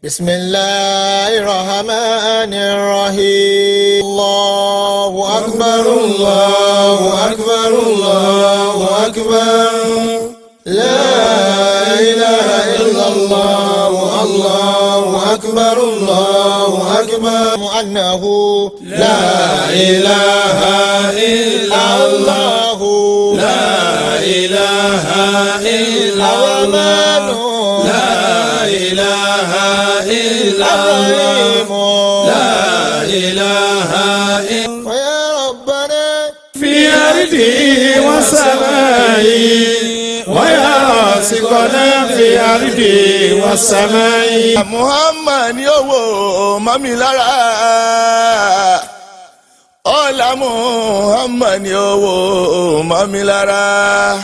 بسم الله الرحمن الرحيم الله أكبر الله أكبر الله أكبر لا إله إلا الله الله أكبر الله أكبر أنه لا إله إلا الله لا إله إلا الله لا إله إلا الله لا إله إلا يا ربنا في أرضه وسمائه ويا رازقنا في أرضه وسمائه. Muhammad ni owó mami lára ọlá Muhammad ni owó mami lára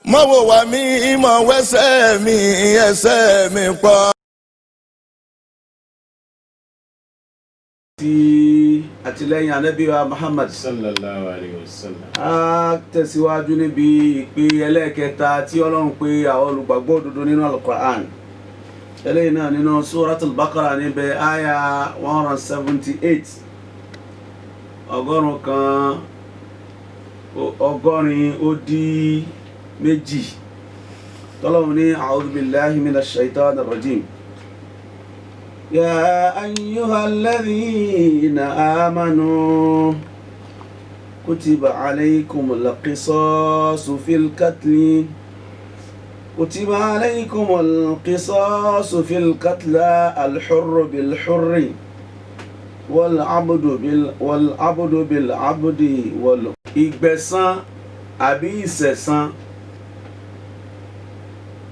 mọ́wọ́ wa mi mọ̀ wẹ́sẹ̀ mi ẹsẹ̀ mi pọ̀. Ti àtìlẹ́yìn Ànábì wa Muhammad sallallahu alayhi wa sallam. a tẹ̀síwájú níbi ìpè ẹlẹ́ẹ̀kẹta tí Ọlọ́run pè àwọn olùgbàgbọ́ òdodo nínú Al-Qur'an eléyìí náà nínú Suratul Baqara níbẹ̀ àyà 178 ọgọ́rin ó dín méjì tọ́lọ́run ní a'udhu billahi minash shaitanir rajim. يا أيها الذين آمنوا كتب عليكم القصاص في القتل كتب عليكم القصاص في القتل الحر بالحر والعبد بالعبد ìgbẹ̀san àbí ìṣẹ̀san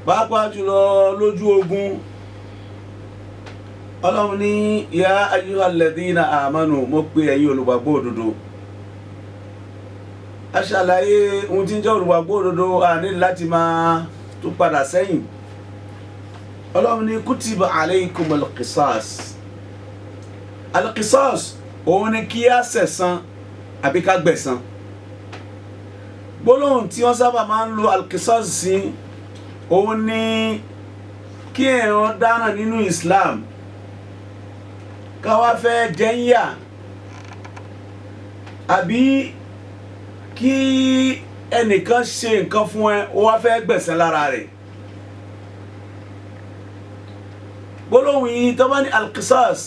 pàápàá jùlọ lójú ogun. Ọlọ́run ní ya ayyuhal ladhina amanu mo pè ẹ̀yin olùgbàgbọ́ òdodo. A ṣàlàyé ohun tí ń jẹ́ olùgbàgbọ́ òdodo a ní láti máa tún padà sẹ́yìn. Ọlọ́run ní kutiba alaykumul qisas. Al-qisas òun ni kí á ṣẹ̀san àbí ká gbẹ̀san. Gbólóhùn tí wọ́n sábà máa ń lo al-qisas sí òun ni kí èèyàn dáná nínú Islam ká wá fẹ́ jẹ́yà àbí kí ẹnìkan ṣe nǹkan fún ẹ ó wá fẹ́ gbẹ̀san lára rẹ̀. Gbólóhùn yìí tó bá ní al-qisas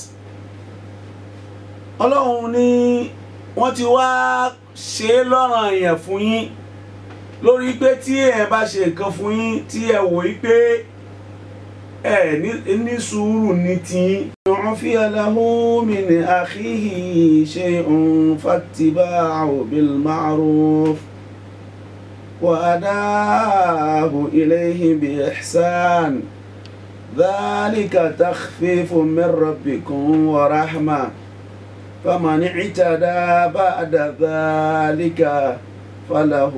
Ọlọ́run ní wọ́n ti wá ṣe lọ́ranyàn fún yín lórí pé tí ẹ bá ṣe nǹkan fún yín tí ẹ wò yí pé ní sùúrù ní tí عفي له من أخيه شيء فاتباع بالمعروف وأداه إليه بإحسان ذلك تخفيف من ربكم ورحمة فمن اعتدى بعد ذلك فله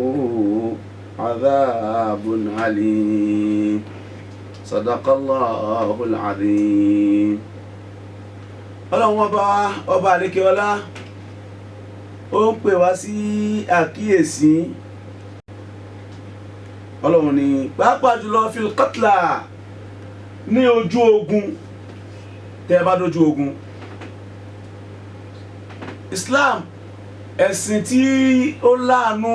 عذاب عليم صدق الله العظيم. Ọlọ́run ọba àlékeọlá ó ń pè wá sí àkíyèsí. Ọlọ́run ní pàápàá jùlọ fil qatla ní ojú ogun tẹ́ bá dójú ogun. Islam ẹ̀sìn tí ó láàánú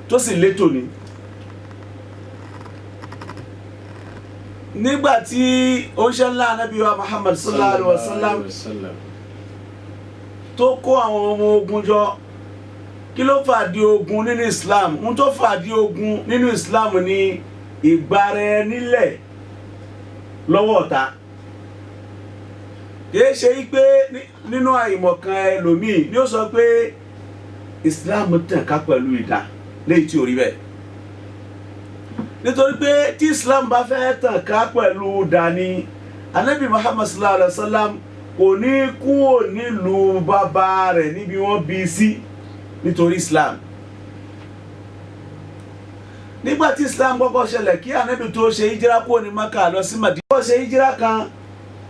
tó sì létò ni. Nígbàtí ó ń ṣe ńlá Ànábì wa Muhammad sallallahu alaihi wasallam tó kó àwọn ọmọ ogun jọ, kí ló fàdí ogun nínú Islam? Ohun tó fàdí ogun nínú Islam ni ìgbaraẹnilẹ̀ lọ́wọ́ ọ̀tá. Kìí ṣe pé nínú àìmọ̀kan ẹlòmíì ni ó sọ pé Islam tàn ká pẹ̀lú idà léyìí tí ò rí bẹ́ẹ̀. Nítorí pé tí Islam bá fẹ́ tàn ká pẹ̀lú dání Ànábì Muhammad sallallahu alaihi wasallam kò ní kúrò nílùú bàbá rẹ̀ níbi wọ́n bí sí nítorí Islam. Nígbàtí Islam kọ́kọ́ ṣẹlẹ̀ kí Ànábì tó ṣe hijira kúrò ní Maka lọ sí Madina, ó ṣe hijira kan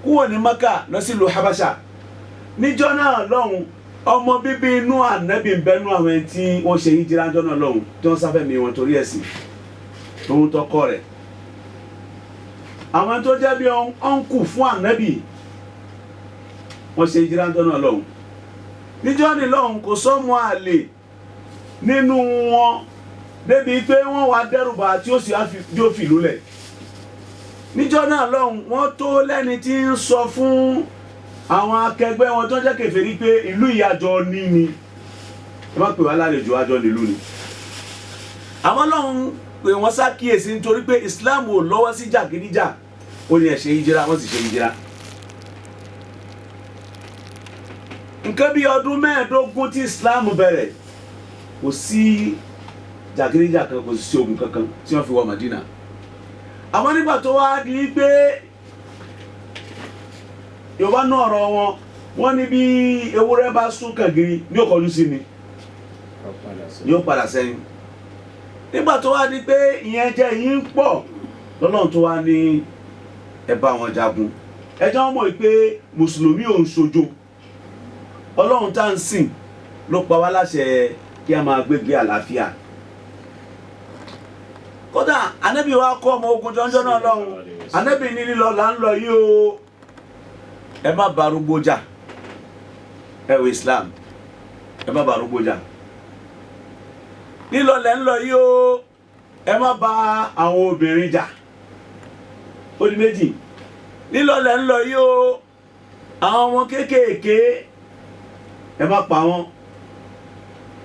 kúrò ní Maka lọ sí ìlú Habasha. Níjọ́ náà lọ́hùn ọmọ bíbí inú Ànábì ń bẹnu àwọn ẹni tí wọ́n ṣe hijira níjọ́ náà lọ́hùn tí wọ́n sáfẹ́ mi wọn torí ẹ̀sìn tòun tọkọ rẹ̀. àwọn tó jẹ́ bí ọ̀nkù fún ànábì wọ́n ṣe ìjírá tó náà lọ́hùn níjọ́ ní lọ́hùn kò sọ́mọ àlè nínú wọn débi pé wọ́n wá dẹ́rùbà tí ó sì yóò fi lulẹ̀ níjọ́ náà lọ́hùn wọ́n tó lẹ́ni tí ń sọ fún àwọn akẹgbẹ́ wọn tó jẹ́ kèfèrí pé ìlú ìyàjọ ní ni ẹ má pè wá lálejò àjọ nílùú ni àwọn lọ́hùn pé wọ́n ṣàkíyèsí nítorí pé Islam ò lọ́wọ́ sí jàgídíjà ó ní ẹ ṣe hijira wọ́n sì ṣe hijira. nǹkan bí ọdún mẹ́ẹ̀ẹ́dógún tí Islam bẹ̀rẹ̀ kò sí jàgídíjà kan kò sí ogun kankan tí wọ́n fi wọ Madina. àwọn nígbà tó wá di pé Yorùbá náà ọ̀rọ̀ wọ́n ní bí ewúrẹ́ bá sún kàngiri ní òkọlù sí ni yóò padà sẹ́yìn. nígbà tó wá di pé ìyẹn jẹ́ yìí ń pọ̀ lọ́lọ́run tó wá ní ẹ bá wọn jagun ẹ jẹ́ wọ́n mọ̀ pé mùsùlùmí ò ń ṣojo ọlọ́run tá ń sìn ló pa wá láṣẹ kí a máa gbégbé àlàáfíà. kódà ànábì wa kọ́ ọmọ ogun jọjọ́ náà lọ́hùn ànábì ní lílọ là ń lọ yìí o ẹ má bá arúgbó jà ẹ wò Islam ẹ má bá arúgbó jà lílọ lẹ́ ń lọ yìí o ẹ má bá àwọn obìnrin jà ó di méjì lílọ lẹ́ ń lọ yìí o àwọn ọmọ kéékèèké ẹ má pa wọ́n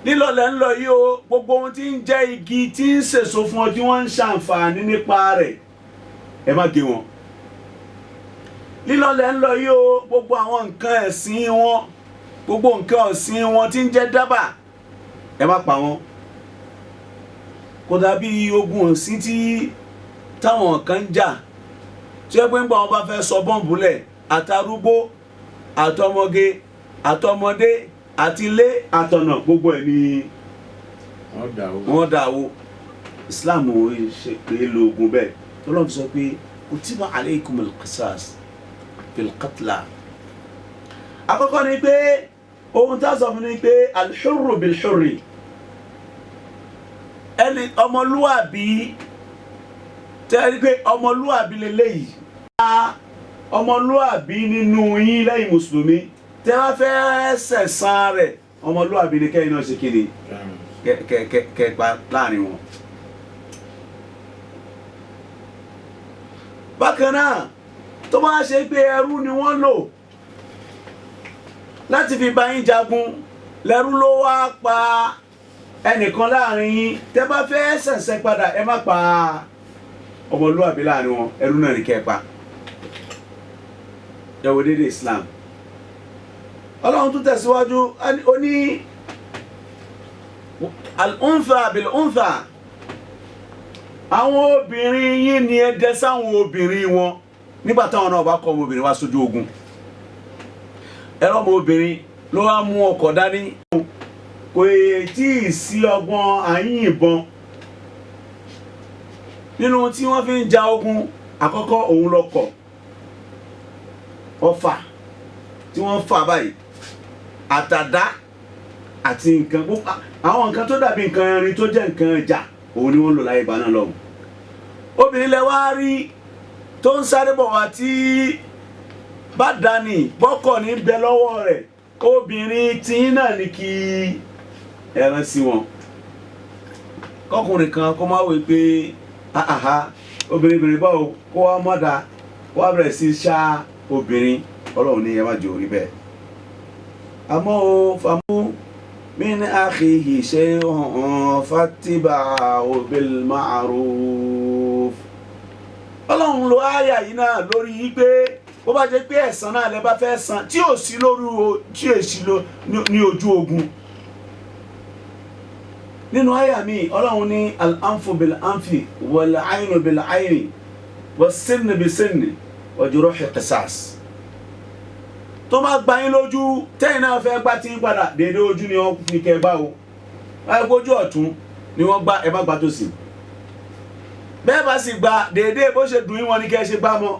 lílọ lẹ́ ń lọ yìí o gbogbo ohun tí ń jẹ́ igi tí ń sèso fún ọ tí wọ́n ń ṣàǹfààní nípa rẹ̀ ẹ má gé wọn lílọ lẹ́ ń lọ yìí o gbogbo àwọn nǹkan ẹ̀sìn wọn gbogbo nǹkan ọ̀sìn wọn tí ń jẹ́ dábà ẹ má pa wọ́n kò dàbí ogun ọ̀sìn tí táwọn kan ń jà tí ẹ pé ń gbà wọn bá fẹ́ sọ bọ́ǹbù lẹ̀ àtàrúgbó àtọmọge àtọmọdé àtilé àtọ̀nà gbogbo ẹ̀ ni wọ́n dà wó Islam ò ṣe pé lo ogun bẹ́ẹ̀ tọ́lọ́ fi sọ pé kutiba alaykumul qisas fil qatla. àkọ́kọ́ ni pé ohun tá a sọ fún ni pé al-hurru bil-hurri ẹni ọmọlúwàbí tẹ́lẹ̀ pé ọmọlúwàbí lélẹ́yìí ọmọlúwàbí nínú yín lẹ́yìn mùsùlùmí tẹ́ wá fẹ́ sẹ̀san rẹ̀ ọmọlúwàbí ni kẹ́yìn náà ṣe kéde kẹ́pa láàrin wọn. bákan náà tó bá ṣe pé ẹrú ni wọ́n lò láti fi bá yín jagun lẹ́rú ló wá pa ẹnìkan láàrin yín tẹ́ bá fẹ́ sẹ̀sẹ̀ padà ẹ má pa ọmọlúwàbí láàrin wọn ẹrú náà ní kẹ́pa. yàwó dédé Islam ọlọ́run tún tẹ̀síwájú ó ní al-untha bil-untha àwọn obìnrin yín ni ẹ dẹ sáwọn obìnrin wọn nígbà táwọn náà bá kọ ọmọbìnrin wá sójú ogun ẹ̀rọ ọmọbìnrin ló wá mú ọkọ̀ dání kò tí ì sí ọgbọ́n àyìnbọn nínú tí wọ́n fi ń ja ogun àkọ́kọ́ òun lọ́kọ̀ ọfà tí wọ́n fà báyìí àtàdá àti nǹkan àwọn nǹkan tó dàbí nǹkan irin tó jẹ́ nǹkan ìjà òun ni wọ́n lò láyé ìgbà náà lọ́hùn. obìnrin lẹ wá rí tó ń sáré bọ̀ wá tí bá dání bọ́kọ̀ ní bẹ lọ́wọ́ rẹ̀ obìnrin tí náà ní kí ẹran sí wọn. kọkùnrin kan kó má wò pé obìnrin báwo kó wá mọ́dà kó wá bẹ̀rẹ̀ sí ṣá obìnrin ọlọ́run ní ẹ má jẹ́ orí bẹ́ẹ̀. àmọ́ o fàmú min akhihi shay'un fattiba'u bil ma'ruf. ọlọ́run lo àyà yìí náà lórí yìí pé bó bá jẹ́ pé ẹ̀san náà lẹ bá fẹ́ san tí ò sí lórí tí ò sí ní ojú ogun. nínú àyà mi ọlọ́run ní al-anfu bil-anfi wal-aynu bil-ayni was-sinnu bis-sinni wa juruhi qisas. tó bá gba yín lójú tẹ́yìn náà fẹ́ gbá tí ń padà dédé ojú ni wọ́n fi kẹ́ gbá o báyìí gbójú ọ̀tún ni wọ́n gbá ẹ má gbá tó sì bẹ́ẹ̀ bá sì gba dédé bó ṣe dùn yín wọn ni kẹ́ ṣe gbá mọ́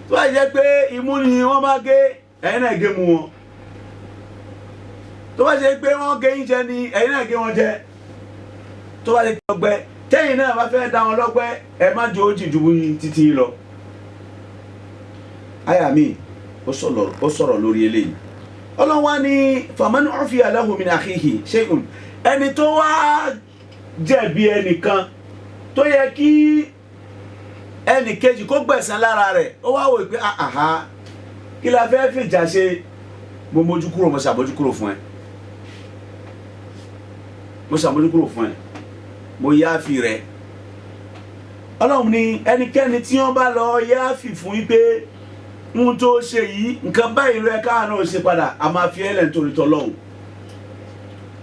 tó bá jẹ́ pé imú ni wọ́n bá gé ẹ̀yin náà gé mu wọn tó bá jẹ́ pé wọ́n gé yín jẹ ni ẹ̀yin náà gé wọn jẹ tó bá jẹ́ pé ọgbẹ́ tẹ́yìn náà bá fẹ́ dá wọn lọ́pẹ́ ẹ má jẹ́ ó jìjú títí lọ. àyà mi ó sọ̀rọ̀ lórí eléyìí Ọlọ́run wá ní faman ufiya lahu min akhihi shay'un ẹni tó wá jẹ̀bi ẹnìkan tó yẹ kí ẹnì kejì kó gbẹ̀san lára rẹ̀ ó wá wò pé àhá kí la fẹ́ fìjà ṣe mo mójú kúrò mo ṣàmójú kúrò fún ẹ mo yááfì rẹ̀ Ọlọ́run ní ẹnikẹ́ni tí wọ́n bá lọ yááfì fún yí pé ń tó ṣe yìí nǹkan báyìí rẹ káà náà ṣe padà a máa fi ẹlẹ́ nítorí tọ́lọ́hún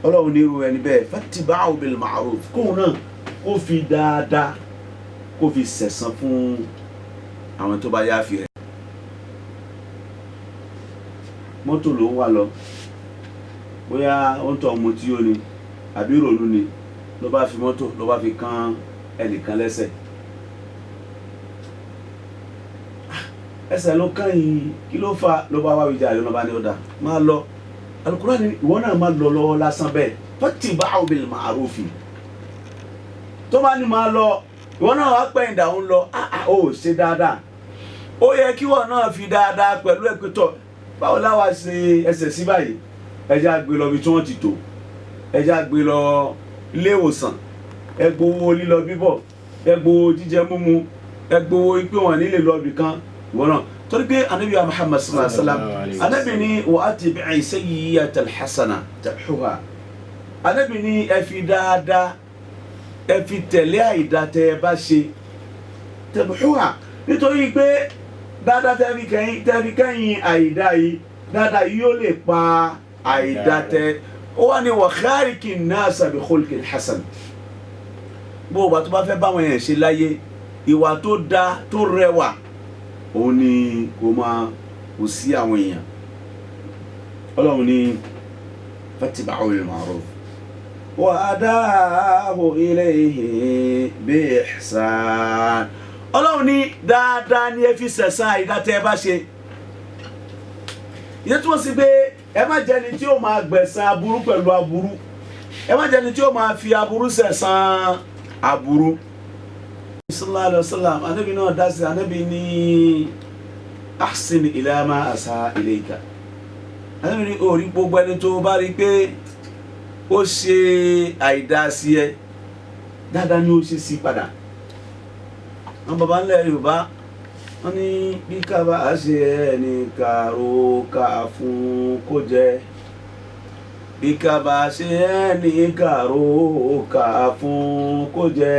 Ọlọ́run ní irú ẹni bẹ́ẹ̀ fattiba'u bil ma'ruf kóun náà kó fi dáadáa kó fi sẹ̀san fún àwọn tó bá yááfì rẹ̀. mọ́tò ló ń wà lọ bóyá ó ń tọ́ ọmọ tí ó ní àbí ìrònú ni ló bá fi mọ́tò ló bá fi kán ẹnìkan lẹ́sẹ̀ ẹsẹ̀ ló kán yìí kí ló fà ló bá wá wíjà rẹ̀ ló bá ní ọ̀dà máa lọ Al-Qur'ani ìwọ náà máa lọ lọ́wọ́ lásán bẹ́ẹ̀ fattiba'u bil ma'rufi tó bá ní máa lọ ìwọ náà wá pẹ́yìn dàún lọ ó ṣe dáadáa ó yẹ kí ìwọ náà fi dáadáa pẹ̀lú ẹ̀pẹ́tọ̀ báwo láwa ṣe ẹsẹ̀ sí báyìí ẹjẹ́ àgbè lọ bí tí wọ́n ti tò ẹjẹ́ àgbè lọ ilé ìwòsàn ẹgbowó lílọ bíbọ̀ ẹgbowó jíjẹ múmu ẹgbowó pé wọn nílé lọ ibì kan ìwọ náà torí pé anabi Muhammad sallallahu alaihi wasallam anabi ní wa atbi'i sayyi'ata al-hasana tamhuha anabi ní ẹ fi dáadáa ẹ fi tẹ̀lé àìdá tẹ́ ẹ bá ṣe tamhuha nítorí pé dáadáa tẹ́ fi kẹ́yìn àìdá yìí dáadáa yìí yóò lè pa àìdá tẹ́ ó wà ní wa khaliqin nasa bi khulqin hasan bó o bá tó bá fẹ́ báwọn yẹn ṣe láyé ìwà tó dáa tó rẹwà òun ni kò máa kò sí àwọn èèyàn Ọlọ́run ní fattiba'u bil ma'ruf wa adahu ilayhi bi ihsan Ọlọ́run ní dáadáa ní ẹ fi sẹ̀san àìdá tẹ́ ẹ bá ṣe ìyẹn tí wọ́n sì pé ẹ má jẹni tí ó máa gbẹ̀san aburú pẹ̀lú aburú ẹ má jẹni tí ó máa fi aburú sẹ̀san aburú. sallallahu alaihi wasallam anabi náà dá sí anabi ní ahsin ila ma asa ilayka anabi ní orí gbogbo ẹni tó bá rí pé ó ṣe àìdá sí ẹ dáadáa ni ó ṣe sí padà. àwọn baba ńlẹ̀ Yorùbá wọ́n ní bí ká bá ṣe ẹni kàró ká fún kó jẹ bí ká bá ṣe ẹni kàró ká fún kó jẹ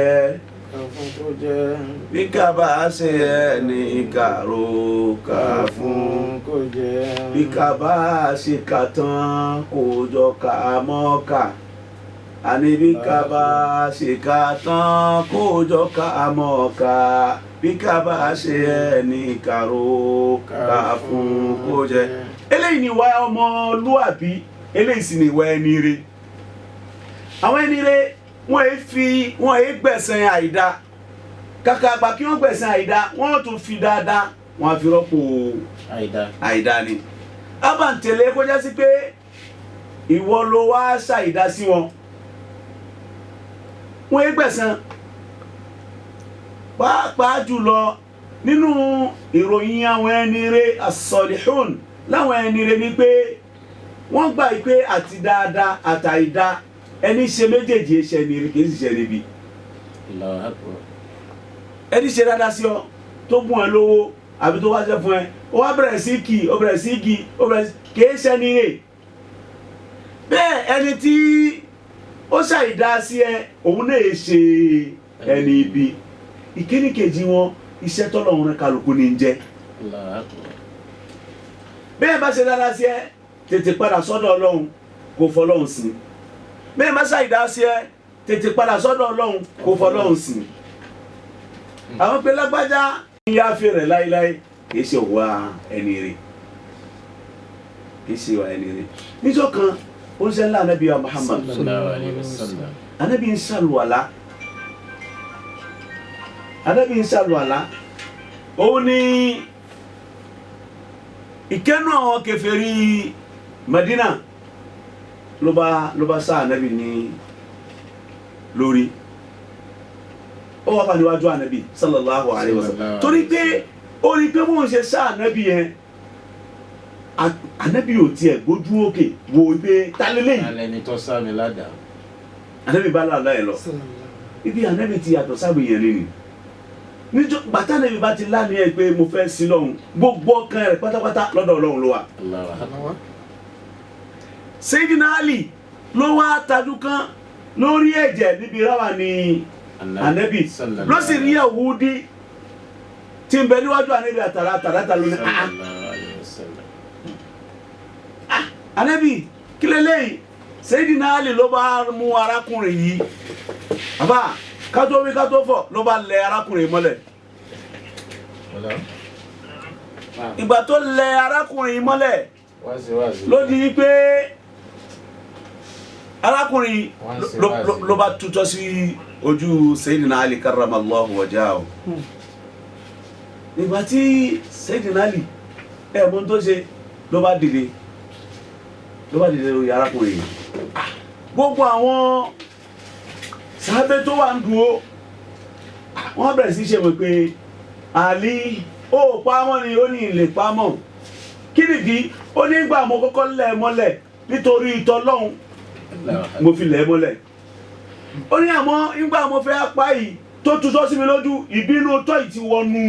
bí ká bá ṣe ẹni kàró ká fún kó jẹ bí ká bá ṣe kà tán kó jọ ká mọ́ka àní bí ká bá ṣe kà tán kó jọ ká mọ́ka bí ká bá ṣe ẹni kàró ká fún kó jẹ. eléyìí ni ìwà ọmọlúwàbí eléyìí sì ni ìwà ẹni rere. àwọn ẹni rere wọ́n èé gbẹ̀san àìdá kàkà àgbà kí wọ́n gbẹ̀san àìdá wọ́n tún fi dáadáa wọ́n á fi rọ́pò àìdá ni. abàǹtẹ̀lé kọjá sí pé ìwọ ló wá ṣàìdá sí wọn wọ́n èé gbẹ̀san pàápàá jùlọ nínú ìròyìn àwọn ẹni rere as-salihun láwọn ẹni rere ni pé wọ́n gbà pé àti dáadáa àtàìdá ẹni ṣe méjèèjì ṣe ni kì í sì ṣe níbi. ẹni ṣe dáadáa sí ọ tó gún ẹ lówó àbí tó wá ṣe fún ẹ ó wá bẹ̀rẹ̀ sí kì ó bẹ̀rẹ̀ sí kì ó bẹ̀rẹ̀ sí kì í ṣe ni rè. bẹ́ẹ̀ ẹni tí ó ṣàìdá sí ẹ òun náà ṣe ẹni ibi ìkíní kejì wọn iṣẹ́ tọ́lọ́run rẹ̀ kálukú ní jẹ́. bẹ́ẹ̀ bá ṣe dáadáa sí ẹ tètè padà sọ́dọ̀ Ọlọ́run kó fọlọ́run sìn bẹ́ẹ̀ bá ṣàìdá sí ẹ tètè padà sọ́dọ̀ Ọlọ́run kó fọlọ́run sìn. àwọn pé lágbájá ń yááfì rẹ̀ láéláé kìí ṣe òwà ẹni rẹ̀ kìí ṣe òwà ẹni rẹ̀. níjọ́ kan ó ń ṣe ńlá Ànábì wa Muhammad Ànábì ń ṣàlùwàlá Ànábì ń ṣàlùwàlá òun ni ìkẹ́nu àwọn kèfèrí Madina ló bá sá Ànábì ní lórí ó wá fà níwájú ànábì sallallahu alayhi wa sallam torí pé ó rí pé mò ń ṣe sá ànábì yẹn ànábì ò tiẹ̀ gbójú òkè wo pé tálélẹ́yìn alẹ́ ni tó sá mi ládàá. ànábì bá làlá ẹ̀ lọ ibi ànábì ti yàtọ̀ sábì yẹn lé ni níjọ́ bàtà ànábì bá ti lá ní ẹ pé mo fẹ́ sí lọ́hùn gbogbo ọkàn rẹ̀ pátápátá lọ́dọ̀ Ọlọ́run ló wà. Sayyidina Ali ló wá tajú kan lórí ẹ̀jẹ̀ níbi ráwà ní ànábì ló sì rí Yahudi tí ń bẹ níwájú ànábì àtàràtà lónìí ànábì kí lélẹ́yìn Sayyidina Ali ló bá mú arákùnrin yìí àbá kátó wí kátó fọ̀ ló bá lẹ arákùnrin mọ́lẹ̀ ìgbà tó lẹ arákùnrin mọ́lẹ̀ ló di pé arákùnrin ló bá tutọ́ sí ojú Sayyidina Ali karramallahu wajhahu ìgbà tí Sayyidina Ali ẹ̀mọ́ tó ṣe ló bá dìde lórí arákùnrin yìí gbogbo àwọn sábẹ́ tó wà ń dúró wọ́n bẹ̀rẹ̀ sí ṣe wọ́n pé Ali ó pamọ́ ni ó ní ilé pamọ́ kí nìdí ó ní gbà mo kọ́kọ́ lẹ̀ mọ́lẹ̀ nítorí ìtọ́lọ́hún mo fi lẹ̀ mọ́lẹ̀ ó ní àmọ́ nígbà mo fẹ́ apá yìí tó tutọ́ sí mi lójú ìbínú tọ́ yìí ti wọnú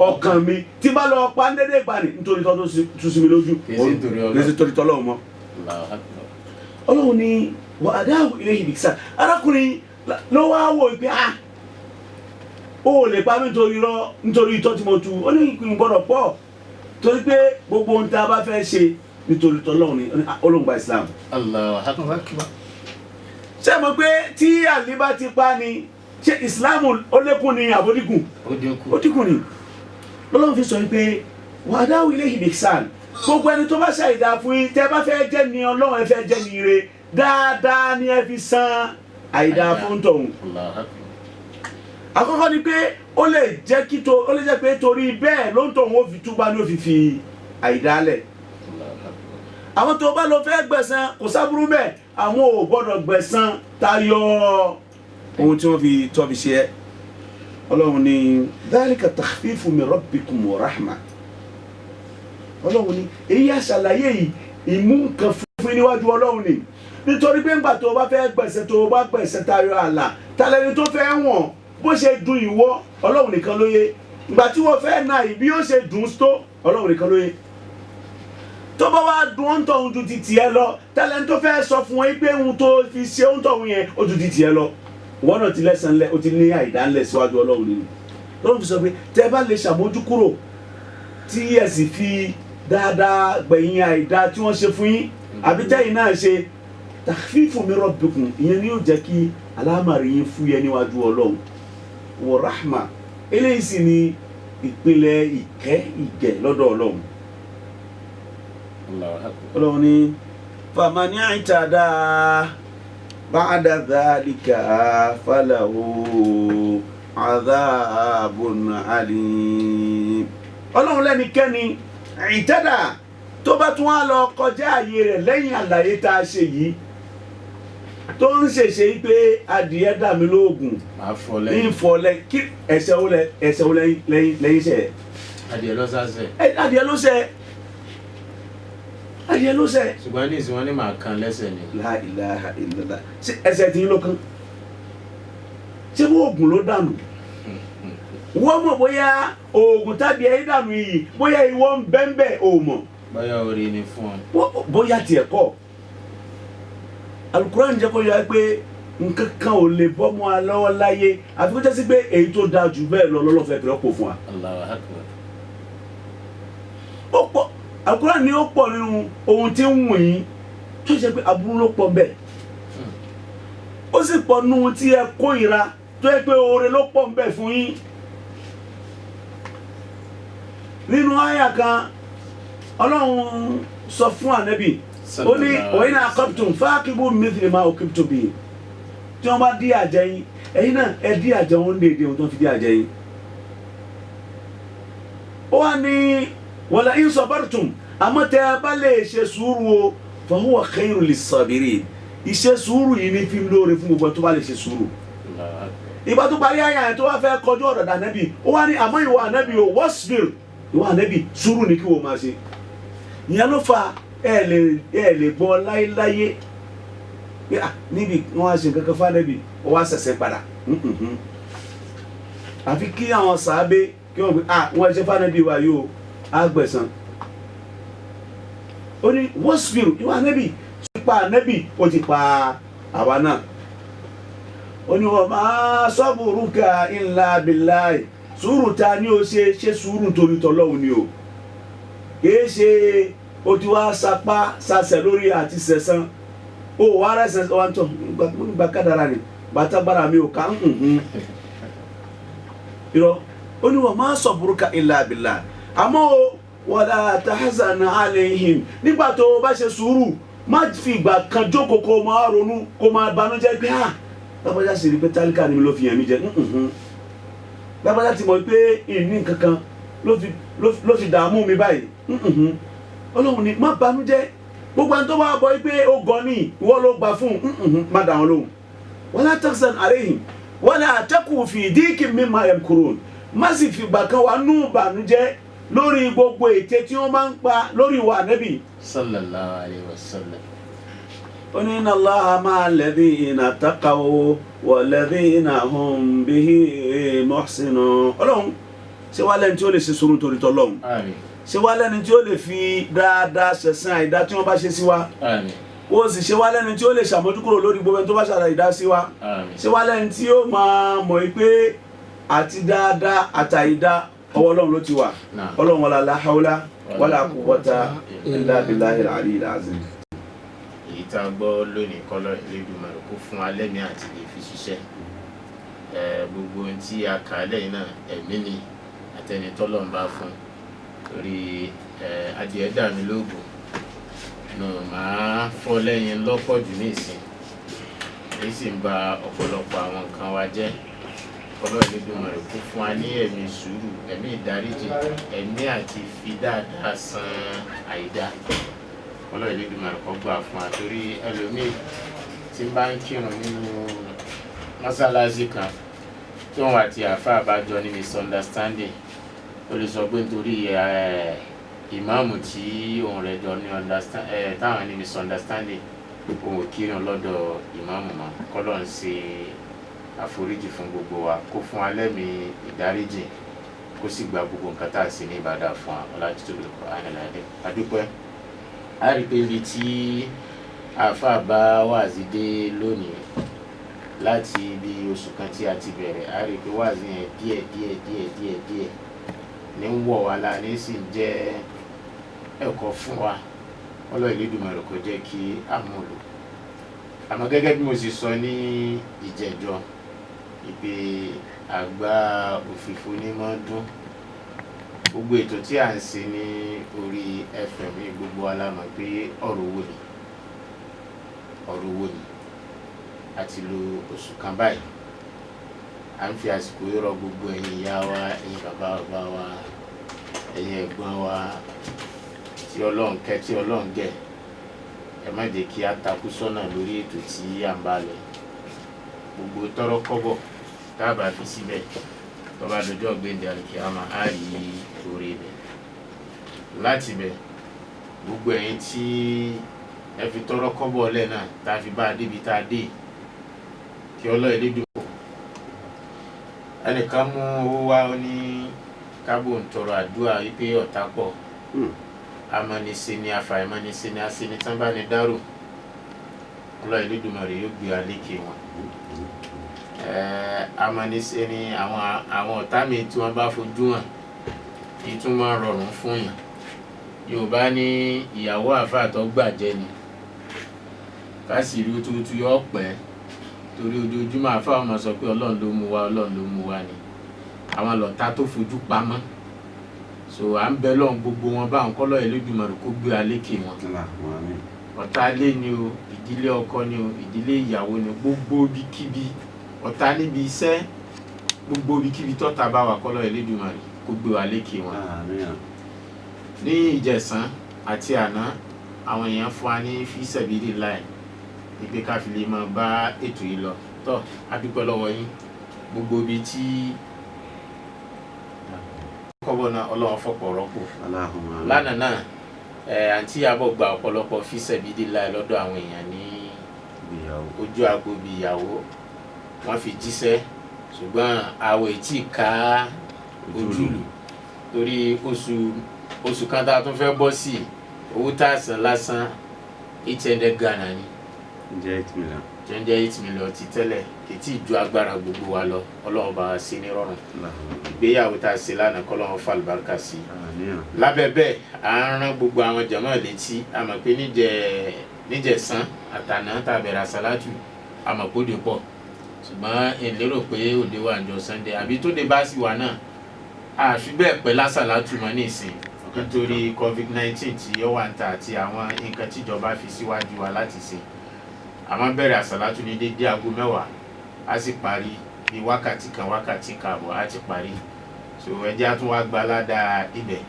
ọkàn mi tí bá lọ pa ń dédé gbà ní nítorí tọ́ tó tú sí mi lójú kì í torí tọ́lọ́hún mọ́ Ọlọ́run ni wà á dáhùn ilé ìbísà arákùnrin ló wá wò pé ó lè pa mí nítorí ìtọ́ tí mo tu ó ní ìpín gbọ́dọ̀ pọ̀ torí pé gbogbo ohun tí a bá fẹ́ ṣe nítorí tọ́lọ́run ni olóńgbà Islam. ṣé mo pé tí àlè bá ti pa ni ṣé Islam ó lékún ni àbódíkùn ó dínkù ni lọ́lọ́run fi sọ pé wà á dáhùn ilé ìbísà gbogbo ẹni tó bá ṣàìdá fún yín tẹ́ bá fẹ́ jẹ́ ni Ọlọ́run ẹ fẹ́ jẹ́ ni ire dáadáa ni ẹ fi san àìdá fún tọ̀hún. àkọ́kọ́ ni pé ó lè jẹ́ pé torí bẹ́ẹ̀ ló ń tọ̀hún ó fi túbá ní ó fi àìdá lẹ̀. àwọn tó bá lọ fẹ́ gbẹ̀san kò sábúrú bẹ́ẹ̀ àwọn ò gbọ́dọ̀ gbẹ̀san tayọ ohun tí wọ́n fi tọ́ fi ṣe ẹ́. Ọlọ́run ní dhalika takhfifu min rabbikum wa rahma. Ọlọ́run ní èyí àṣàlàyé yìí ìmú nǹkan fún níwájú Ọlọ́run ni nítorí pé ńgbà tó o bá fẹ́ gbẹ̀sẹ̀ tó o bá gbẹ̀sẹ̀ tayọ ààlà tàlẹ́ni tó fẹ́ wọ̀n bó ṣe dùn ìwọ Ọlọ́run nìkan ló yé ìgbà tí wọ́n fẹ́ náà bí ó ṣe dùn tó Ọlọ́run nìkan ló yé tó bá wá dùn ó ń tọ̀hún ju ti tiẹ̀ lọ tàlẹ́ni tó fẹ́ sọ fún wọn pé ohun tó fi ṣe ó ń tọ̀hún yẹn ó ju ti tiẹ̀ lọ wọ́n náà ti lẹ́sàn lẹ́ o ti ní àìdá ńlẹ̀ síwájú Ọlọ́run nínú Ọlọ́run fi sọ pé tẹ́ bá lè ṣàmójúkúrò tí ẹ sì fi dáadáa gbẹ̀yìn àìdá tí wọ́n ṣe fún yín àbí tẹ́yìn náà ṣe takhfifu min rabbikum ìyẹn ni yóò jẹ́ kí alámàrí yín fúyẹ́ níwájú Ọlọ́run wa rahma eléyìí sì ni ìpìlẹ̀ ìgẹ̀ lọ́dọ̀ Ọlọ́run. Ọlọ́run ní famani i'tada ba'da dhalika falahu adhabun alim. Ọlọ́run lẹ́nikẹ́ni ìtẹ́dà tó bá tún wá lọ kọjá àyè rẹ̀ lẹ́yìn àlàyé tá a ṣe yìí tó ń ṣèṣe pé adìẹ dà mí lóògùn ní ìfọ̀lẹ́ kí ẹsẹ̀ wo lẹ́yìn ṣe. adìẹ ló sásẹ̀. adìẹ ló ṣe. ṣùgbọ́n ní ìsìn wọn ní màá kan lẹ́sẹ̀ ni. La ilaha illallah ẹsẹ̀ tí ń lọ kán ṣé wọ́n oògùn ló dànù wọ́n mọ̀ bóyá oògùn tàbí ẹ̀yìn dànù yìí bóyá ìwọ ń bẹ́ńbẹ́ ò mọ̀. bóyá orí ni fún ọ. bóyá tiẹ̀ kọ́ Al-Qur'an jẹ́ kó yọ pé nǹkan kan ò lè bọ́ mọ́ a lọ́wọ́ láyé àfi kó jẹ́ sí pé èyí tó dáa jù bẹ́ẹ̀ lọ lọ́lọ́fẹ́ fi rọ́pò fún wa. Allahu Akbar. ó pọ̀ Al-Qur'an ni ó pọ̀ nínú ohun tí ń wù yín tó ṣe pé aburú ló pọ̀ bẹ́ẹ̀ ó sì pọ̀ nínú ohun tí ẹ kórìíra tó yẹ pé oore ló pọ̀ bẹ́ẹ̀ fún yín. nínú àyà kan Ọlọ́run sọ fún Ànábì ó ní wa in aqabtum fa'aqibu mithla ma uqibtum bihi tí wọ́n bá dí àjẹ yín ẹ̀yin náà ẹ dí àjẹ wọn déédéé ohun tó fi dí àjẹ yín. ó wà ní wala in sabartum àmọ́ tẹ́ ẹ bá lè ṣe sùúrù o fa huwa khayrun lis-sabirin ìṣe sùúrù yìí ní fi lóore fún gbogbo tó bá lè ṣe sùúrù. ìgbà tó parí àyà yẹn tó wá fẹ́ kọjú ọ̀rọ̀ dà nẹ́bì ó wá ní àmọ́ ìwọ ànẹ́bì o wasbir ìwọ ànẹ́bì sùúrù ni kí wọ́n máa ṣe ìyẹn ló fa ẹ lè gbọ́ láyéláyé pé níbi wọ́n á ṣe kankan fún ànẹ́bì ó wá ṣẹ̀ṣẹ̀ padà àfi kí àwọn sàábé kí wọ́n gbé wọ́n ṣe fún ànẹ́bì wa yóò á gbẹ̀san ó ní wasbir ìwọ ànẹ́bì pa ànẹ́bì ó ti pa àwa náà ó ní wa ma sabruka illa billahi sùúrù ta ni ó ṣe sùúrù torí tọlọ́hun ni o kìí ṣe o ti wá sapá sasẹ̀ lórí àti sẹ̀sán o wà rẹ̀ sẹ̀sán wa ń tọ̀ nígbà kádàrà ni bàtàgbára mi ò ká irọ́ ó ní wa ma sabruka illa billahi àmọ́ wala tahzan alayhim nígbà tó o bá ṣe sùúrù má fi ìgbà kan jókòó kó o máa ronú kó o máa banújẹ́ pé lábàjá sì rí pé tálíkà ni mi ló fi hàn mí jẹ lábàjá ti mọ̀ pé ìní kankan ló fi dààmú mi báyìí ọlọ́run ni má banújẹ́ gbogbo ẹni tó bá bọ̀ pé ó gan ni ìwọ ló gbà fún má dà wọn lóhùn wala tahzan alayhim wala taku fi dikin mimma yamkurun má sì fi ìgbà kan wà nù bànújẹ́ lórí gbogbo ète tí wọ́n máa ń pa lórí wa Ànábì sallallahu alayhi wa sallam. inna Allaha ma'a alladhina taqaw walladhina hum bihi muhsinun. Ọlọ́run ṣe wá lẹ́ni tí ó lè ṣe sùúrù torí t'Ọlọ́run. Àmín. Ṣe wá lẹ́ni tí ó lè fi dáadáa ṣẹ̀san àìdá tí wọ́n bá ṣe sí wa. Àmín. Ó sì ṣe wá lẹ́ni tí ó lè ṣàmójúkúrò lórí gbogbo ẹni tó bá ṣàlàyé ìdá sí wa. Àmín. Ṣe wá lẹ́ni tí ó máa mọ̀ pé àti dáadáa àtàìdá ọwọ́ Ọlọ́run ló ti wà. Ọlọ́run wala la hawla wala quwwata illa billahil aliyyil azim. Èyí tá a gbọ́ lónìí kọ́lọ́ Elédùmarè kó fún wa lẹ́mìí àti lè fi ṣiṣẹ́. Gbogbo ohun tí a kà á lẹ́yìn náà ẹ̀mí ni àtẹni tọ́lọ́run bá fún torí adìẹ dà mí lóògùn nù máa fọ́ lẹ́yìn lọ́pọ̀ jù ní ìsìn èyí sì ń ba ọ̀pọ̀lọpọ̀ àwọn nǹkan wa jẹ́. Ọlọ́run Elédùmarè kó fún wa ní ẹ̀mí sùúrù ẹ̀mí ìdáríjì ẹ̀mí àti fi dáadáa san àìdá. Ọlọ́run Elédùmarè kó gbà fún wa torí ẹlòmíì tí ń bá ń kírun nínú mọ́sálásí kan tí wọ́n àti àáfàá àbájọ ní misunderstanding ó lè sọ pé nítorí ìmáàmù tí òun rẹ̀ jọ ní táwọn ní misunderstanding òun ò kírun lọ́dọ̀ ìmáàmù mọ́. k'Ọlọ́run ṣe àforíjì fún gbogbo wa kó fún wa lẹ́mìí ìdáríjì kó sì gba gbogbo nǹkan tá a sì ní ìbádà fún wa ọlájútó Al-Qur'an al-Azim. Adúpẹ́ a rí pé ibi tí àáfàá bá wáàzí dé lónìí láti ibi oṣù kan tí a ti bẹ̀rẹ̀ a rí pé wáàzí yẹn díẹ̀ ní ń wọ̀ wá la ní sì ń jẹ́ ẹ̀kọ́ fún wa. Ọlọ́run Elédùmarè kó jẹ́ kí a mú lò. Àmọ́ gẹ́gẹ́ bí mo sì sọ ní ìjẹ́jọ́ ìpè àgbà òfìfo ní mọ́ dún gbogbo ètò tí à ń ṣe ní orí FM gbogbo alámọ̀ pé ọ̀rọ̀ owó ni àti lo oṣù kan báyìí à ń fi àsìkò yọrọ gbogbo ẹ̀yin ìyá wa ẹ̀yin bàbá wa ẹ̀yin ẹ̀gbọ́n wa tí Ọlọ́run kẹ́ tí Ọlọ́run gẹ̀ ẹ má jẹ́ kí a takú sọ́nà lórí ètò tí à ń bá lọ gbogbo tọrọ kọ́bọ̀ tá a bá fi síbẹ̀ tó bá dọjọ́ gbẹ̀ndẹ̀ àlùkìyámà á rí orí bẹ̀ láti bẹ̀ gbogbo ẹ̀yin tí ẹ fi tọrọ kọ́bọ̀ lẹ̀ náà tá a fi bá a débi tá a dé kí Ọlọ́run Elédùmarè ẹnìkan mú owó wá ó ní kábò ń tọrọ àdúrà wípé ọ̀tá pọ̀ amanise ni afàìmanise ni aseni tán bá ní dárò Ọlọ́run Elédùmarè yóò gbé alékè wọn. Amanise ni àwọn ọ̀tá mi tí wọ́n bá fojú hàn èyí tún máa rọrùn fún yàn. Yorùbá ní ìyàwó àfáà tó gbàjẹ́ ni kásìrí tútù yọ pẹ́ torí ojoojúmọ́ àfáà ọmọ sọ pé Ọlọ́run ló mú wa ni àwọn lọ̀tá tó fojú pamọ́. So à ń bẹ lọ́hùn gbogbo wọn báwọn kọ́lọ́ Elédùmarè kó gbé alékè wọn. Ọ̀tá ilé ni o ìdílé ọkọ ni o ìdílé ìyàwó ni gbogbo ibikíbi ọ̀tá níbi iṣẹ́ gbogbo ibikíbi tọ́ta bá wà kọ́lọ́ Elédùmarè kó gbé alékè wọn. Ní ìjẹ̀sán àti àná àwọn èèyàn fún wa ní fi sabilillah ìpè ká fi lè máa bá ètò yìí lọ tọ́ a dúpẹ́ lọ́wọ́ yín gbogbo ibi tí kọ́bọ̀ náà ọlọ́run fọ̀pọ̀ rọ́pò lánàá náà àǹtí Àbọ̀ gba ọ̀pọ̀lọpọ̀ fi sabilillah lọ́dọ̀ àwọn èèyàn ní ojú agbo bí ìyàwó wọ́n fi jíṣẹ́ ṣùgbọ́n àwẹ̀ tí ká ojúlù torí oṣù kan tá a tún fẹ́ bọ́ sí owó tá a san lásán 800 Ghana ni jẹ́ 8 million ti tẹ́lẹ̀ kìtì ju agbára gbogbo wa lọ ọlọ́run bá wa sí ní rọrùn ìgbéyàwó tá a ṣe lánàá kọ́lọ́run fa àlùbáríkà sí lábẹ́ bẹ́ẹ̀ à ń rán gbogbo àwọn jàmáà létí a mọ̀ pé níjẹ̀sán àtàná tá a bẹ̀rẹ̀ àsálátù a mọ̀ pé ó dé pọ̀ ṣùgbọ́n ìlérò pé òde wà ní ọjọ́ Sunday àbí tó dé bá sì wà náà àfi bẹ́ẹ̀ pẹ́ lásàlátù mọ́ ní ìsìn nítorí COVID-19 tí ó wà ń ta àti àwọn nǹkan tíjọba fi síwájú wa láti ṣe àmọ́ bẹ̀rẹ̀ àsàlátù ní dédé aago 10 a sì parí ní wákàtí kan àbọ̀ a ti parí so ẹjẹ́ á tún wá gba ládàá ibẹ̀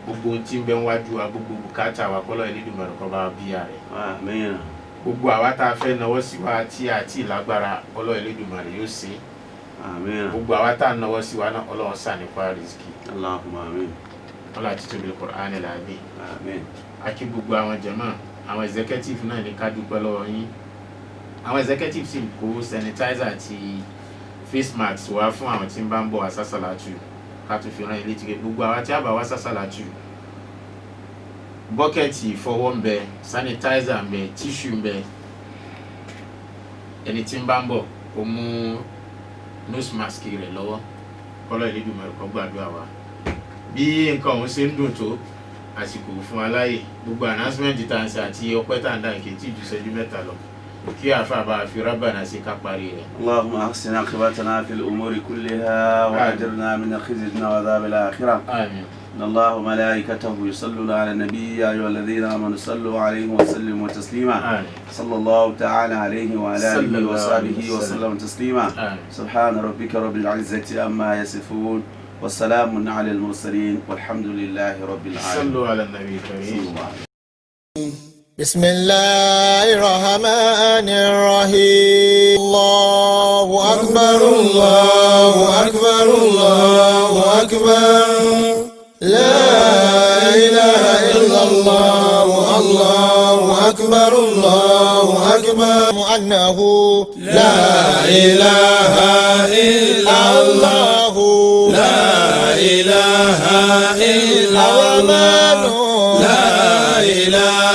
gbogbo tí ń bẹ wájú wa gbogbo bùkátà wa kọ́lọ́ Elédùmarè kó bá bíyà rẹ̀ gbogbo àwa tá a fẹ́ náwó sí wa tí àti ìlágbára kọ́lọ́ Elédùmarè yóò ṣe gbogbo àwa tá a náwó sí wa náà Ọlọ́run ṣàníkún rìsíkì Ọlọ́run àti tóbi Al-Qur'an al-Azim akí gbogbo àwọn jàmáà àwọn executive náà ní ká dúpẹ́ lọ́wọ́ yín àwọn executive sì kó sanitizer àti face mask wá fún àwọn tí ń bá ń bọ̀ wá sásàlátù ká tún fi rán ilé tí gbogbo àwa tí a bá wá sásàlátù bọ́kẹ́tì ìfọwọ́ ń bẹ sanitizer ń bẹ tissue ń bẹ ẹni tí ń bá ń bọ̀ kó mú nose mask rẹ̀ lọ́wọ́ kọ́lọ́ Elédùmarè kó gbàdúrà wa bí nǹkan ọ̀hún ṣe ń dùn tó àsìkò fún aláyè gbogbo announcement tá à ń ṣe àti ọpẹ́ tá à ń dá nǹkan tí ju ìṣẹ́jú mẹ́ta lọ kí àfa bá fi Rabbana sí ká parí rẹ̀. Allahumma ahsin aqibatana fil umuri kulliha wa ajirna min khizyi wa adhabil akhirah. Amin. الله وملائكته يصلون على النبي يا أيها الذين آمنوا صلوا عليه وسلموا تسليما صلى الله تعالى عليه وعلى آله وصحبه وسلم تسليما سبحان ربك رب العزة عما يصفون والسلام على المرسلين والحمد لله رب العالمين صلوا على النبي الكريم بسم الله الرحمن الرحيم الله أكبر الله أكبر الله أكبر لا إله إلا الله الله أكبر الله أكبر أنه لا إله إلا الله لا إله إلا الله لا إله